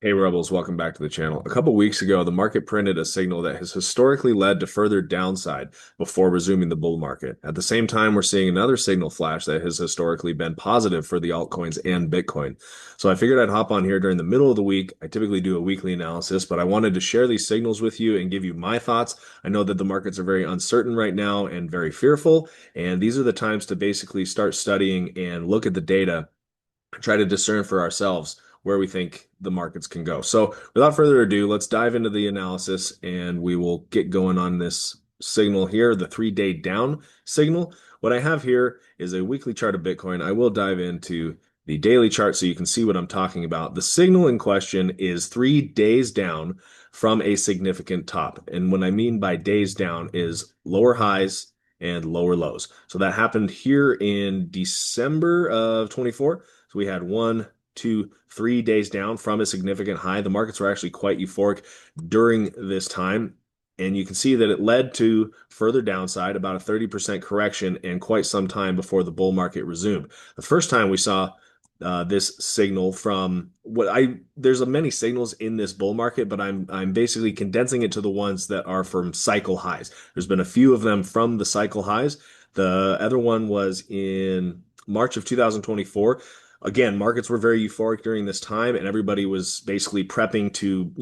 Hey Rebels, welcome back to the channel. A couple weeks ago, the market printed a signal that has historically led to further downside before resuming the bull market. At the same time, we're seeing another signal flash that has historically been positive for the altcoins and Bitcoin. So I figured I'd hop on here during the middle of the week. I typically do a weekly analysis, but I wanted to share these signals with you and give you my thoughts. I know that the markets are very uncertain right now and very fearful, and these are the times to basically start studying and look at the data, try to discern for ourselves where we think the markets can go. So, without further ado, let's dive into the analysis and we will get going on this signal here, the 3-day down signal. What I have here is a weekly chart of Bitcoin. I will dive into the daily chart so you can see what I'm talking about. The signal in question is 3 days down from a significant top. And what I mean by days down is lower highs and lower lows. So that happened here in December of 24. So we had 1, 2, 3 days down from a significant high. The markets were actually quite euphoric during this time. And you can see that it led to further downside, about a 30% correction, and quite some time before the bull market resumed. The first time we saw this signal from there's many signals in this bull market, but I'm basically condensing it to the ones that are from cycle highs. There's been a few of them from the cycle highs. The other one was in March of 2024. Again, markets were very euphoric during this time, and everybody was basically prepping to,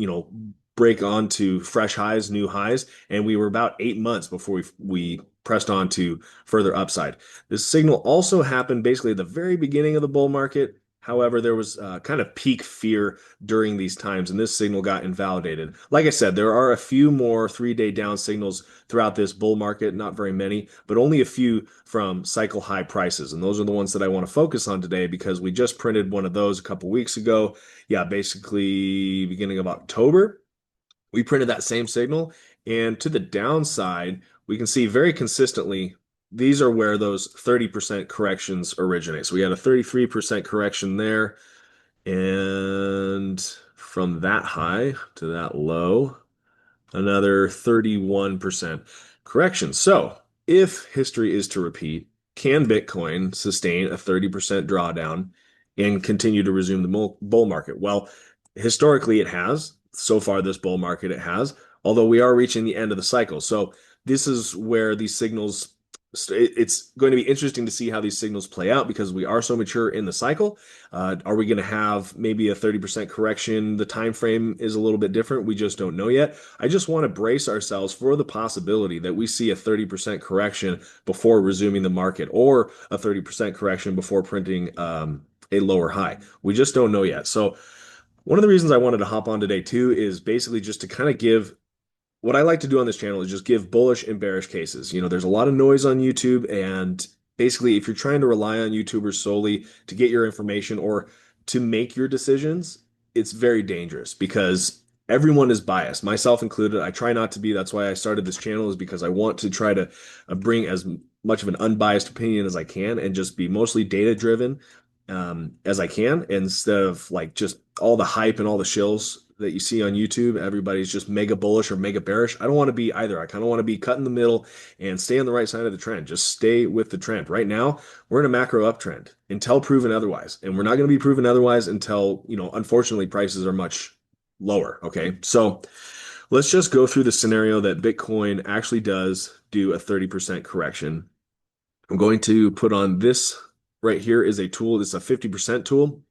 break onto fresh highs, new highs, and we were about 8 months before we pressed on to further upside. This signal also happened basically at the very beginning of the bull market. However, there was kind of peak fear during these times, and this signal got invalidated. Like I said, there are a few more 3-day down signals throughout this bull market, not very many, but only a few from cycle high prices. And those are the ones that I want to focus on today because we just printed one of those a couple weeks ago. Yeah, basically beginning of October, we printed that same signal. And to the downside, we can see very consistently these are where those 30% corrections originate. So we had a 33% correction there. And from that high to that low, another 31% correction. So if history is to repeat, can Bitcoin sustain a 30% drawdown and continue to resume the bull market? Well, historically it has. So far this bull market it has, although we are reaching the end of the cycle. So this is where these signals, it's going to be interesting to see how these signals play out because we are so mature in the cycle. Are we going to have maybe a 30% correction? The time frame is a little bit different. We just don't know yet. I just want to brace ourselves for the possibility that we see a 30% correction before resuming the market or a 30% correction before printing a lower high. We just don't know yet. So one of the reasons I wanted to hop on today too is basically just to kind of give what I like to do on this channel is just give bullish and bearish cases. There's a lot of noise on YouTube, and basically, if you're trying to rely on YouTubers solely to get your information or to make your decisions, it's very dangerous because everyone is biased, myself included. I try not to be. That's why I started this channel, is because I want to try to bring as much of an unbiased opinion as I can and just be mostly data driven as I can instead of like just all the hype and all the shills that you see on YouTube. Everybody's just mega bullish or mega bearish. I don't want to be either. I kind of want to be cut in the middle and stay on the right side of the trend. Just stay with the trend. Right now, we're in a macro uptrend until proven otherwise. And we're not going to be proven otherwise until, unfortunately, prices are much lower. Okay. So let's just go through the scenario that Bitcoin actually does do a 30% correction. I'm going to put on this right here is a tool. It's a 50% tool.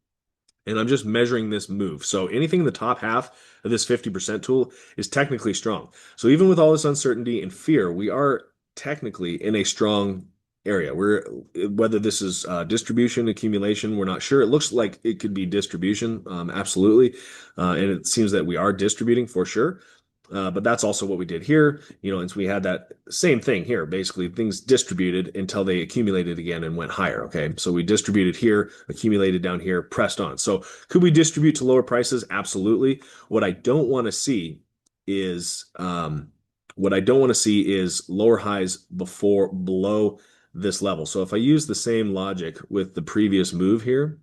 And I'm just measuring this move. So anything in the top half of this 50% tool is technically strong. So even with all this uncertainty and fear, we are technically in a strong area. Whether this is distribution, accumulation, we're not sure. It looks like it could be distribution, absolutely. And it seems that we are distributing for sure. But that's also what we did here, and so we had that same thing here. Basically, things distributed until they accumulated again and went higher. Okay, so we distributed here, accumulated down here, pressed on. So could we distribute to lower prices? Absolutely. What I don't want to see is lower highs below this level. So if I use the same logic with the previous move here,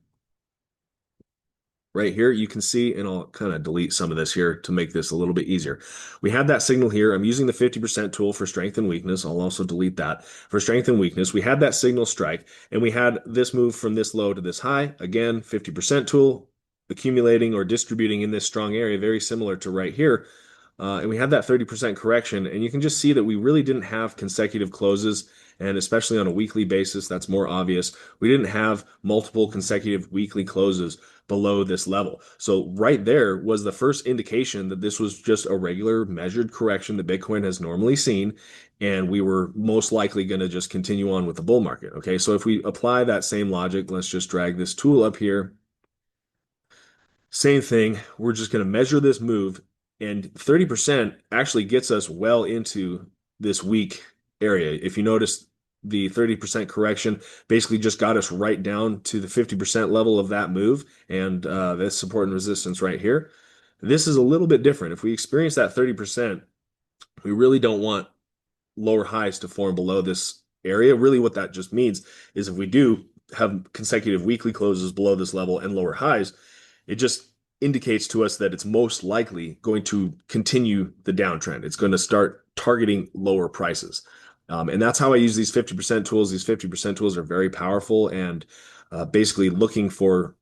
right here, you can see, and I'll kind of delete some of this here to make this a little bit easier. We have that signal here. I'm using the 50% tool for strength and weakness. I'll also delete that for strength and weakness. We had that signal strike, and we had this move from this low to this high. Again, 50% tool. accumulating or distributing in this strong area, very similar to right here. And we had that 30% correction, and you can just see that we really didn't have consecutive closes, and especially on a weekly basis, that's more obvious. We didn't have multiple consecutive weekly closes below this level. So right there was the first indication that this was just a regular measured correction that Bitcoin has normally seen, and we were most likely going to just continue on with the bull market. Okay, so if we apply that same logic, let's just drag this tool up here. Same thing. We're just going to measure this move, and 30% actually gets us well into this weak area. If you notice, the 30% correction basically just got us right down to the 50% level of that move, and this support and resistance right here. This is a little bit different. If we experience that 30%, we really don't want lower highs to form below this area. Really, what that just means is if we do have consecutive weekly closes below this level and lower highs, it just indicates to us that it's most likely going to continue the downtrend. It's going to start targeting lower prices. And that's how I use these 50% tools. These 50% tools are very powerful and basically looking for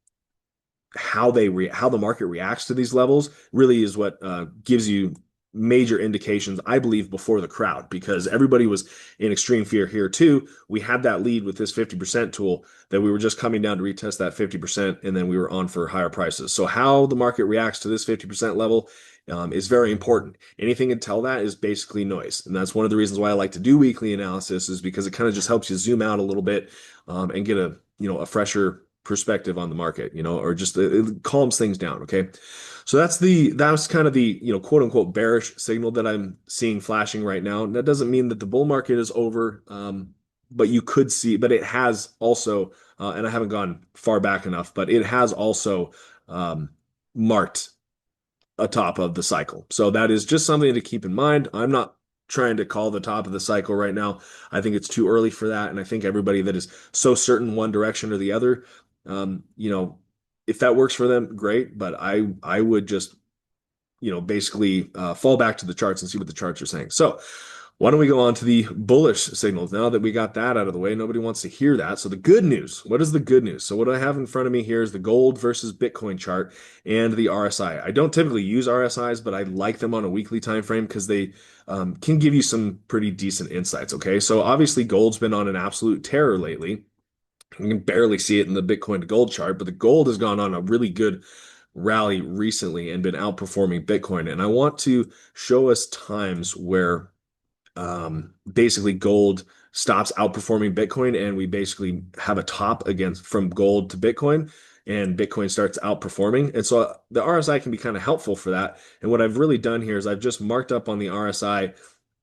how the market reacts to these levels really is what gives you major indications, I believe, before the crowd, because everybody was in extreme fear here too. We had that lead with this 50% tool that we were just coming down to retest that 50%, and then we were on for higher prices. So how the market reacts to this 50% level is very important. Anything until that is basically noise. And that's one of the reasons why I like to do weekly analysis, is because it kind of just helps you zoom out a little bit and get a fresher perspective on the market, or just it calms things down. Okay. So that's kind of the, quote unquote bearish signal that I'm seeing flashing right now. And that doesn't mean that the bull market is over. But you could see, but it has also, and I haven't gone far back enough, but it has also marked a top of the cycle. So that is just something to keep in mind. I'm not trying to call the top of the cycle right now. I think it's too early for that. And I think everybody that is so certain one direction or the other, um, you know, if that works for them, great. But I would just, basically fall back to the charts and see what the charts are saying. So why don't we go on to the bullish signals now that we got that out of the way? Nobody wants to hear that. So the good news, what is the good news? So what I have in front of me here is the gold versus Bitcoin chart and the RSI. I don't typically use RSIs, but I like them on a weekly time frame because they can give you some pretty decent insights. Okay, so obviously gold's been on an absolute terror lately. You can barely see it in the Bitcoin to gold chart, but the gold has gone on a really good rally recently and been outperforming Bitcoin. And I want to show us times where basically gold stops outperforming Bitcoin, and we basically have a top against from gold to Bitcoin, and Bitcoin starts outperforming. And so the RSI can be kind of helpful for that. And what I've really done here is I've just marked up on the RSI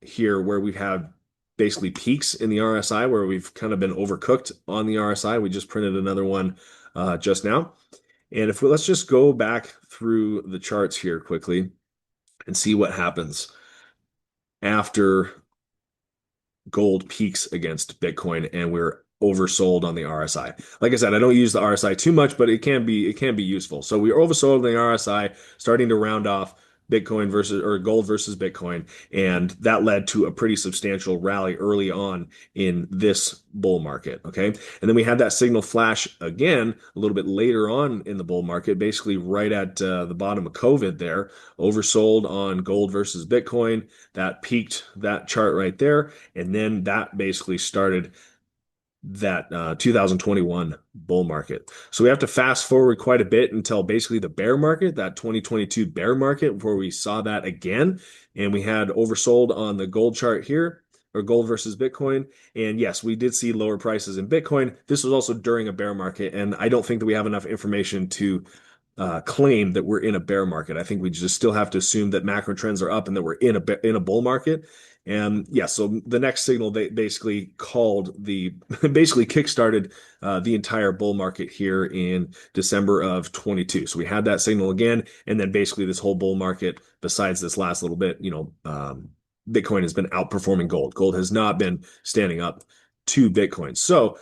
here where we've had basically peaks in the RSI where we've kind of been overcooked on the RSI. We just printed another one just now. And if let's just go back through the charts here quickly and see what happens after gold peaks against Bitcoin and we're oversold on the RSI. Like I said, I don't use the RSI too much, but it can be useful. So we are oversold on the RSI, starting to round off Bitcoin versus or gold versus Bitcoin, and that led to a pretty substantial rally early on in this bull market. Okay, and then we had that signal flash again a little bit later on in the bull market, basically right at the bottom of COVID there, oversold on gold versus Bitcoin. That peaked that chart right there, and then that basically started that 2021 bull market. So we have to fast forward quite a bit until basically the bear market, that 2022 bear market, before we saw that again. And we had oversold on the gold chart here, or gold versus Bitcoin. And yes, we did see lower prices in Bitcoin. This was also during a bear market. And I don't think that we have enough information to claim that we're in a bear market. I think we just still have to assume that macro trends are up and that we're in a bull market. And yeah, so the next signal they basically called the basically kickstarted the entire bull market here in December of 22. So we had that signal again, and then basically this whole bull market, besides this last little bit, Bitcoin has been outperforming gold. Gold has not been standing up to Bitcoin. So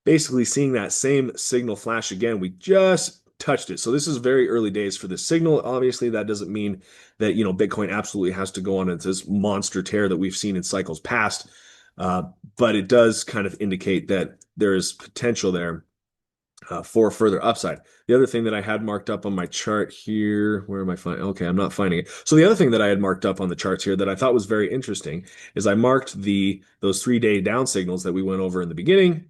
basically seeing that same signal flash again, we just touched it. So this is very early days for this signal. Obviously, that doesn't mean that, Bitcoin absolutely has to go on into this monster tear that we've seen in cycles past. But it does kind of indicate that there is potential there for further upside. The other thing that I had marked up on my chart here, where am I finding? Okay, I'm not finding it. So the other thing that I had marked up on the charts here that I thought was very interesting is I marked those 3-day down signals that we went over in the beginning.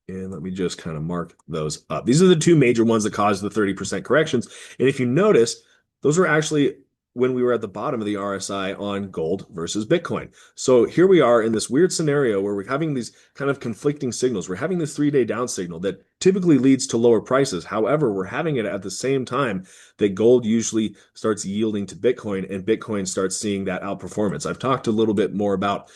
And let me just kind of mark those up. These are the two major ones that caused the 30% corrections. And if you notice, those are actually when we were at the bottom of the RSI on gold versus Bitcoin. So here we are in this weird scenario where we're having these kind of conflicting signals. We're having this 3-day down signal that typically leads to lower prices. However, we're having it at the same time that gold usually starts yielding to Bitcoin and Bitcoin starts seeing that outperformance. I've talked a little bit more about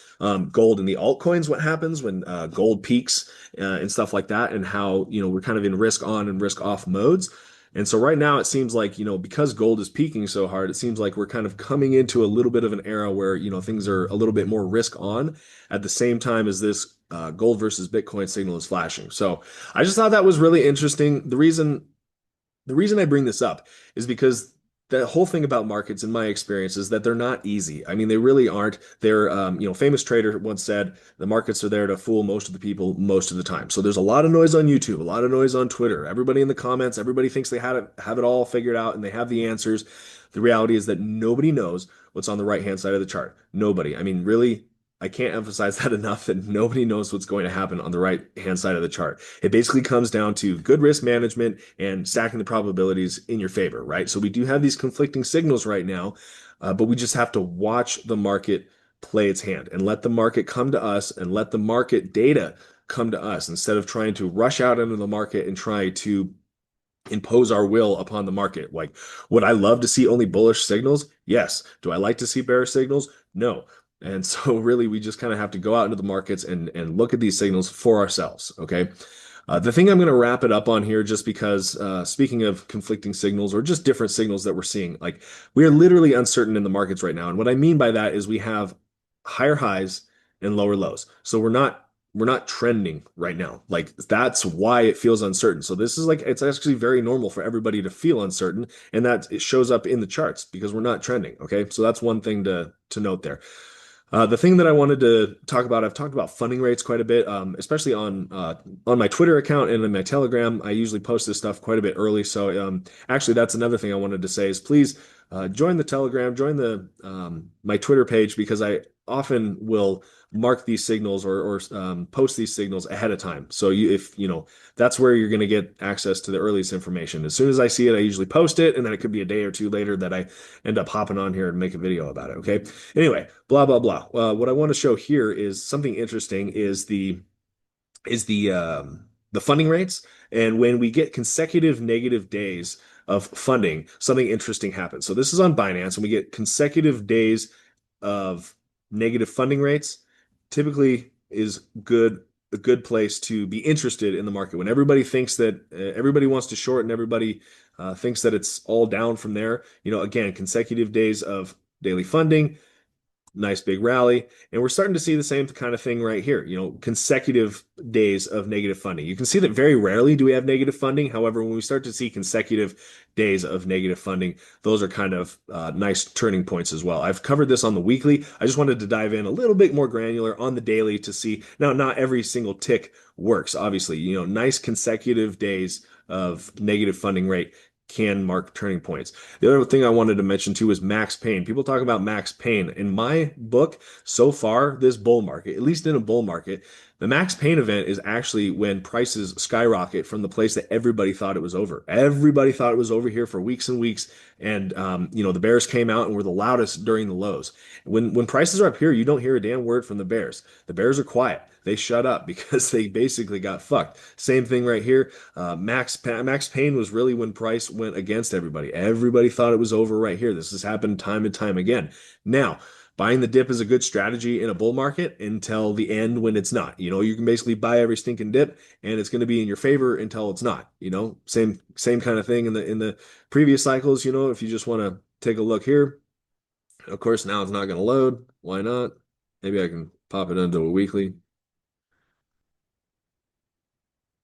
gold and the altcoins, what happens when gold peaks and stuff like that, and how, we're kind of in risk on and risk off modes. And so right now it seems like, because gold is peaking so hard, it seems like we're kind of coming into a little bit of an era where, things are a little bit more risk on at the same time as this gold versus Bitcoin signal is flashing. So I just thought that was really interesting. The reason I bring this up is because the whole thing about markets, in my experience, is that they're not easy. I mean, they really aren't. They're, famous trader once said, the markets are there to fool most of the people most of the time. So there's a lot of noise on YouTube, a lot of noise on Twitter. Everybody in the comments, everybody thinks they have it all figured out and they have the answers. The reality is that nobody knows what's on the right-hand side of the chart. Nobody. I mean, really, I can't emphasize that enough that nobody knows what's going to happen on the right hand side of the chart. It basically comes down to good risk management and stacking the probabilities in your favor, right? So we do have these conflicting signals right now, but we just have to watch the market play its hand and let the market come to us and let the market data come to us instead of trying to rush out into the market and try to impose our will upon the market. Like, would I love to see only bullish signals? Yes. Do I like to see bearish signals? No. And so really we just kind of have to go out into the markets and look at these signals for ourselves. Okay. The thing I'm going to wrap it up on here, just because speaking of conflicting signals or just different signals that we're seeing, like we are literally uncertain in the markets right now. And what I mean by that is we have higher highs and lower lows. So we're not trending right now. Like that's why it feels uncertain. So this is like it's actually very normal for everybody to feel uncertain, and that it shows up in the charts because we're not trending. Okay, so that's one thing to note there. The thing that I wanted to talk about, I've talked about funding rates quite a bit, especially on my Twitter account and in my Telegram. I usually post this stuff quite a bit early. So actually, that's another thing I wanted to say is please join the Telegram, join the my Twitter page because I often will mark these signals or post these signals ahead of time. So if that's where you're going to get access to the earliest information. As soon as I see it, I usually post it, and then it could be a day or two later that I end up hopping on here and make a video about it. Okay. Anyway, blah blah blah. What I want to show here is something interesting is the funding rates, and when we get consecutive negative days of funding, something interesting happens. So this is on Binance, and we get consecutive days of negative funding rates. Typically, is a good place to be interested in the market when everybody thinks that everybody wants to short and everybody thinks that it's all down from there. Again, consecutive days of daily funding, nice big rally. And we're starting to see the same kind of thing right here, consecutive days of negative funding. You can see that very rarely do we have negative funding. However, when we start to see consecutive days of negative funding, those are kind of nice turning points as well. I've covered this on the weekly. I just wanted to dive in a little bit more granular on the daily to see. Now, not every single tick works, obviously. Nice consecutive days of negative funding rate can mark turning points. The other thing I wanted to mention too is max pain. People talk about max pain. In my book, so far, this bull market, at least in a bull market, the max pain event is actually when prices skyrocket from the place that everybody thought it was over. Everybody thought it was over here for weeks and weeks. And the bears came out and were the loudest during the lows. When prices are up here, you don't hear a damn word from the bears. The bears are quiet. They shut up because they basically got fucked. Same thing right here. Max pain was really when price went against everybody. Everybody thought it was over right here. This has happened time and time again. Now, buying the dip is a good strategy in a bull market until the end when it's not. You can basically buy every stinking dip and it's going to be in your favor until it's not. Same kind of thing in the previous cycles. If you just want to take a look here, of course, now it's not going to load. Why not? Maybe I can pop it into a weekly.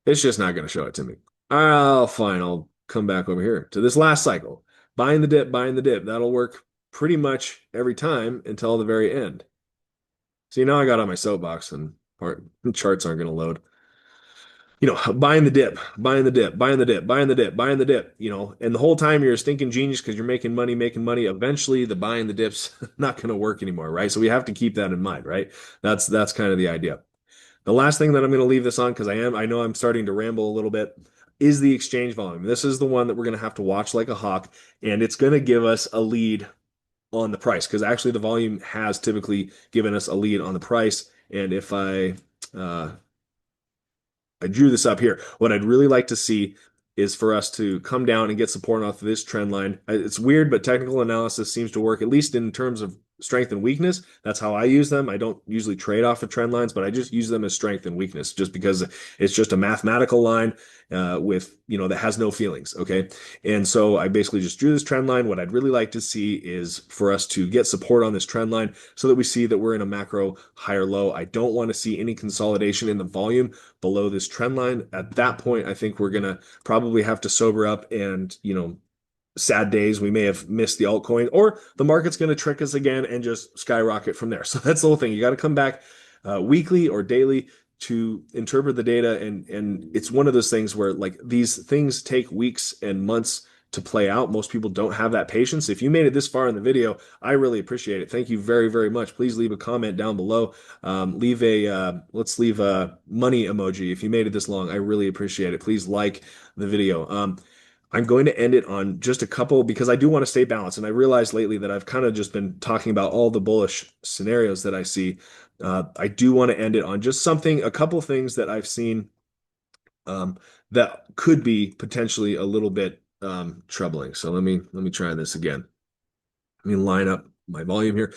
It's just not going to show it to me. Oh, fine. I'll come back over here to this last cycle. Buying the dip, buying the dip. That'll work pretty much every time until the very end. See, now I got on my soapbox and charts aren't going to load. buying the dip, buying the dip, buying the dip, buying the dip, buying the dip, and the whole time you're a stinking genius because you're making money, making money. Eventually, the buying the dip's not going to work anymore, right? So we have to keep that in mind, right? That's kind of the idea. The last thing that I'm going to leave this on because I know I'm starting to ramble a little bit is the exchange volume. This is the one that we're going to have to watch like a hawk, and it's going to give us a lead on the price because actually the volume has typically given us a lead on the price. And if uh, I drew this up here. What I'd really like to see is for us to come down and get support off of this trend line. It's weird, but technical analysis seems to work, at least in terms of strength and weakness. That's how I use them. I don't usually trade off of trend lines, but I just use them as strength and weakness just because it's just a mathematical line that has no feelings. Okay. And so I basically just drew this trend line. What I'd really like to see is for us to get support on this trend line so that we see that we're in a macro higher low. I don't want to see any consolidation in the volume below this trend line. At that point, I think we're going to probably have to sober up and, sad days. We may have missed the altcoin, or the market's going to trick us again and just skyrocket from there. So that's the whole thing. You got to come back weekly or daily to interpret the data, and it's one of those things where like these things take weeks and months to play out. Most people don't have that patience. If you made it this far in the video, I really appreciate it. Thank you very, very much. Please leave a comment down below. Let's leave a money emoji if you made it this long. I really appreciate it. Please like the video. I'm going to end it on just a couple because I do want to stay balanced. And I realized lately that I've kind of just been talking about all the bullish scenarios that I see. I do want to end it on just a couple things that I've seen that could be potentially a little bit troubling. So let me try this again. Let me line up my volume here.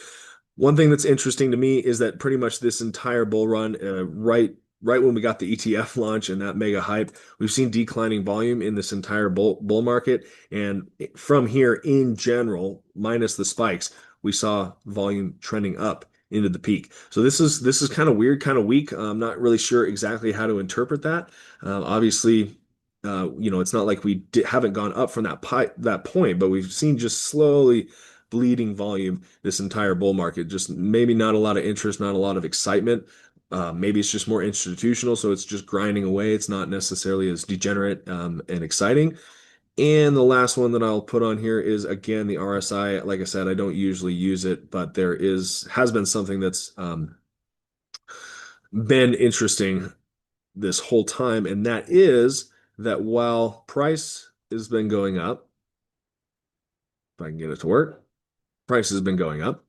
One thing that's interesting to me is that pretty much this entire bull run, right when we got the ETF launch and that mega hype, we've seen declining volume in this entire bull market. And from here, in general, minus the spikes, we saw volume trending up into the peak. So this is kind of weird, kind of weak. I'm not really sure exactly how to interpret that. Obviously, it's not like haven't gone up from that point, but we've seen just slowly bleeding volume this entire bull market. Just maybe not a lot of interest, not a lot of excitement. Maybe it's just more institutional, so it's just grinding away. It's not necessarily as degenerate and exciting. And the last one that I'll put on here is again the RSI. Like I said, I don't usually use it, but has been something that's been interesting this whole time, and that is that while price has been going up, if I can get it to work, price has been going up.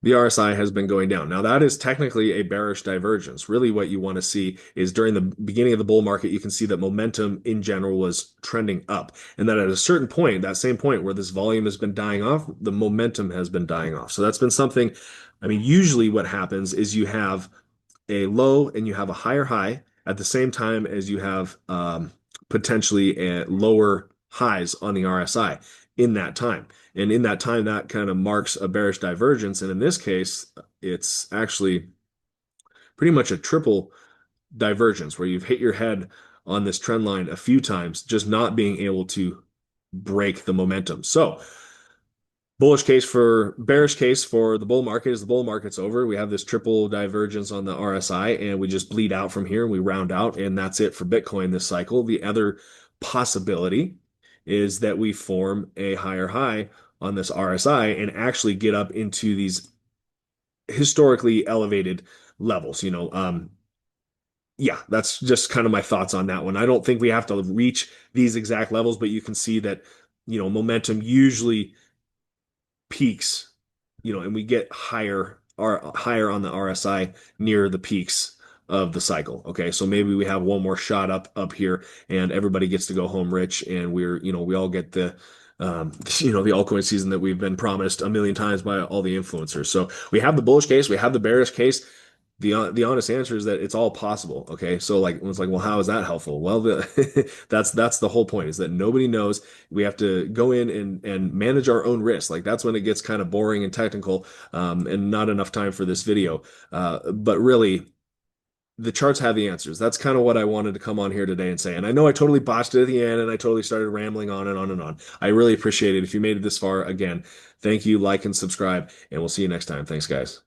The RSI has been going down. Now, that is technically a bearish divergence. Really, what you want to see is during the beginning of the bull market, you can see that momentum in general was trending up. And then at a certain point, that same point where this volume has been dying off, the momentum has been dying off. So that's been something, I mean, usually what happens is you have a low and you have a higher high at the same time as you have potentially a lower highs on the RSI in that time. And in that time, that kind of marks a bearish divergence. And in this case, it's actually pretty much a triple divergence where you've hit your head on this trend line a few times, just not being able to break the momentum. So bearish case for the bull market is the bull market's over. We have this triple divergence on the RSI and we just bleed out from here and we round out and that's it for Bitcoin this cycle. The other possibility is that we form a higher high on this RSI and actually get up into these historically elevated levels. Yeah, that's just kind of my thoughts on that one. I don't think we have to reach these exact levels, but you can see that, momentum usually peaks, and we get higher on the RSI near the peaks of the cycle. Okay, so maybe we have one more shot up here, and everybody gets to go home rich, and we all get the altcoin season that we've been promised a million times by all the influencers. So we have the bullish case, we have the bearish case. The honest answer is that it's all possible. Okay, so like it's like, well, how is that helpful? Well, that's the whole point is that nobody knows. We have to go in and manage our own risk. Like that's when it gets kind of boring and technical, and not enough time for this video. But really, the charts have the answers. That's kind of what I wanted to come on here today and say. And I know I totally botched it at the end, and I totally started rambling on and on and on. I really appreciate it. If you made it this far, again, thank you, like and subscribe, and we'll see you next time. Thanks, guys.